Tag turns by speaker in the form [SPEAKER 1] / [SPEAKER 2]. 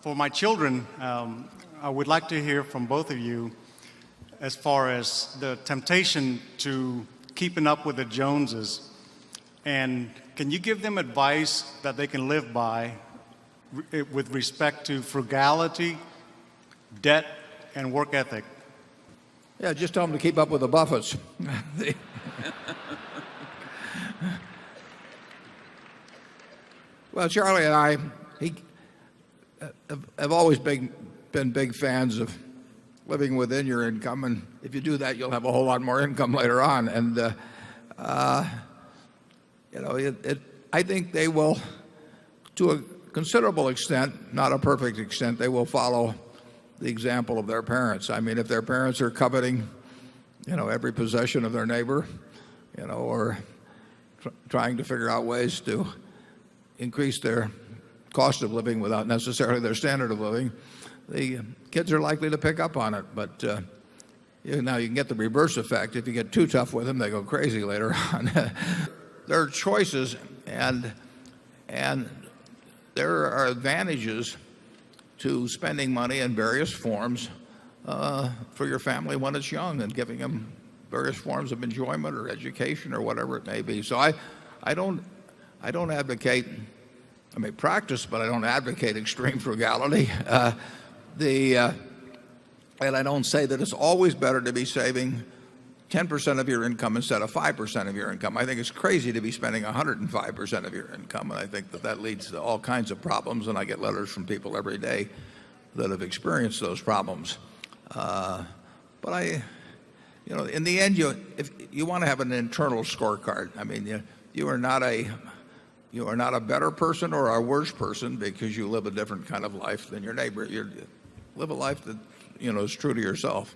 [SPEAKER 1] For my children, I would like to hear from both of you as far as the temptation to keeping up with the Joneses. And can you give them advice that they can live by with respect to frugality, debt, and work ethic?
[SPEAKER 2] Yeah, just tell them to keep up with the Buffetts. Well, Charlie and I have always been big fans of living within your income, and if you do that, you'll have a whole lot more income later on. And I think they will, to a considerable extent, not a perfect extent, they will follow the example of their parents. I mean, if their parents are coveting, every possession of their neighbor, or trying to figure out ways to increase their cost of living without necessarily their standard of living, the kids are likely to pick up on it. But now you can get the reverse effect. If you get too tough with them, they go crazy later on. There are choices, and there are advantages to spending money in various forms for your family when it's young, and giving them various forms of enjoyment or education or whatever it may be. So I don't advocate, I may practice, but I don't advocate extreme frugality. And I don't say that it's always better to be saving 10% of your income instead of 5% of your income. I think it's crazy to be spending 105% of your income, and I think that leads to all kinds of problems, and I get letters from people every day that have experienced those problems. But in the end, if you want to have an internal scorecard. I mean, you are not a better person or a worse person because you live a different kind of life than your neighbor. You live a life that is true to yourself.